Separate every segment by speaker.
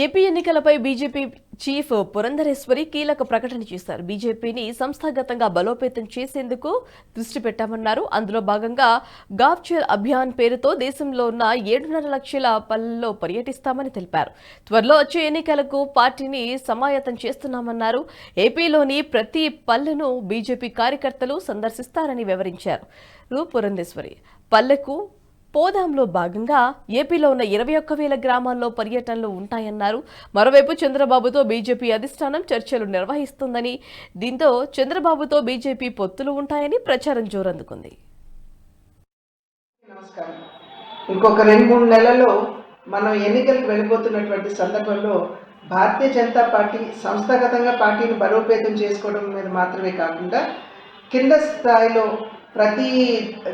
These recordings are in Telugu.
Speaker 1: ఏపీ ఎన్నికలపై బీజేపీ చీఫ్ పురంధరేశ్వరి కీలక ప్రకటన చేశారు. బీజేపీని సంస్థాగతంగా బలోపేతం చేసేందుకు దృష్టి పెట్టామన్నారు. అందులో భాగంగా గావ్చర్ అభియాన్ పేరుతో దేశంలో ఉన్న 7.5 లక్షల పల్లెల్లో పర్యటిస్తామని తెలిపారు. త్వరలో వచ్చే ఎన్నికలకు పార్టీని సమాయత్తం చేస్తున్నామన్నారు. ఏపీలోని ప్రతి పల్లెను బీజేపీ కార్యకర్తలు సందర్శిస్తారని వివరించారు. పురంధేశ్వరి పల్లెకు పోదాంలో భాగంగా ఏపీలో ఉన్న 21,000 గ్రామాల్లో పర్యటనలు ఉంటాయన్నారు. మరోవైపు చంద్రబాబుతో బీజేపీ అధిష్టానం చర్చలు నిర్వహిస్తుందని, దీంతో చంద్రబాబుతో బీజేపీ పొత్తులు ఉంటాయని ప్రచారం జోరందుకుంది.
Speaker 2: నమస్కారం. ఇంకొక 2-3 నెలల్లో మనం ఎన్నికలకు వెళ్ళిపోతున్నటువంటి సందర్భంలో భారతీయ జనతా పార్టీ సంస్థాగతంగా పార్టీని బలోపేతం చేసుకోవడం మీద మాత్రమే కాకుండా కింద స్థాయిలో ప్రతి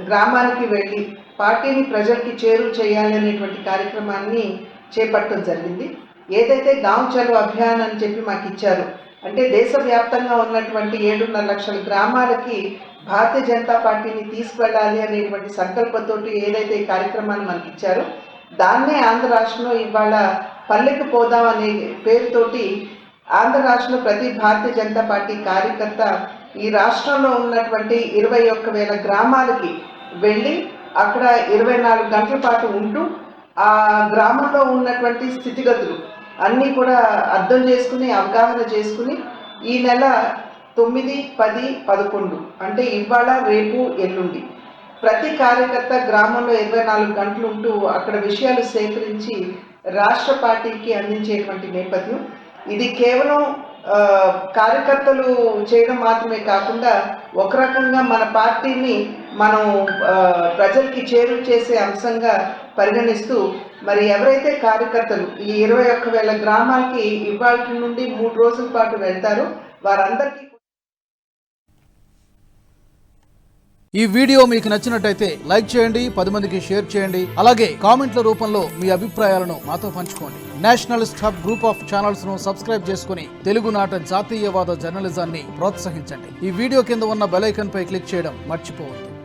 Speaker 2: గ్రామానికి వెళ్ళి పార్టీని ప్రజలకి చేరువ చేయాలనేటువంటి కార్యక్రమాన్ని చేపట్టడం జరిగింది. ఏదైతే గావ్ చలో అభియాన్ అని చెప్పి మాకు ఇచ్చారు, అంటే దేశవ్యాప్తంగా ఉన్నటువంటి 7.5 లక్షల గ్రామాలకి భారతీయ జనతా పార్టీని తీసుకువెళ్ళాలి అనేటువంటి సంకల్పంతో ఏదైతే ఈ కార్యక్రమాన్ని మనకి ఇచ్చారో దాన్నే ఆంధ్ర రాష్ట్రంలో ఇవాళ పల్లెకు పోదాం అనే పేరుతోటి ఆంధ్ర రాష్ట్రంలో ప్రతి భారతీయ జనతా పార్టీ కార్యకర్త ఈ రాష్ట్రంలో ఉన్నటువంటి 21,000 గ్రామాలకి వెళ్ళి అక్కడ 24 గంటల పాటు ఉంటూ ఆ గ్రామంలో ఉన్నటువంటి స్థితిగతులు అన్నీ కూడా అర్థం చేసుకుని అవగాహన చేసుకుని ఈ నెల 9, 10, 11 అంటే ఇవాళ రేపు ఎల్లుండి ప్రతి కార్యకర్త గ్రామంలో 24 గంటలు ఉంటూ అక్కడ విషయాలు సేకరించి రాష్ట్ర పార్టీకి అందించేటువంటి నేపథ్యం. ఇది కేవలం కార్యకర్తలు చేయడం మాత్రమే కాకుండా ఒక రకంగా మన పార్టీని మనం ప్రజలకి చేరువ చేసే అంశంగా పరిగణిస్తూ మరి ఎవరైతే కార్యకర్తలు ఈ 21,000 గ్రామాలకి ఇవాళ నుండి 3 రోజుల పాటు వెళ్తారో వారందరికీ.
Speaker 3: ఈ వీడియో మీకు నచ్చినట్టయితే లైక్ చేయండి, 10 మందికి షేర్ చేయండి. అలాగే కామెంట్ల రూపంలో మీ అభిప్రాయాలను మాతో పంచుకోండి. Nationalist hub group of channels ను సబ్స్క్రైబ్ చేసుకుని తెలుగునాట జాతీయవాద జర్నలిజాన్ని ప్రోత్సహించండి. ఈ వీడియో కింద ఉన్న బెల్ ఐకాన్ పై క్లిక్ చేయడం మర్చిపోవద్దు.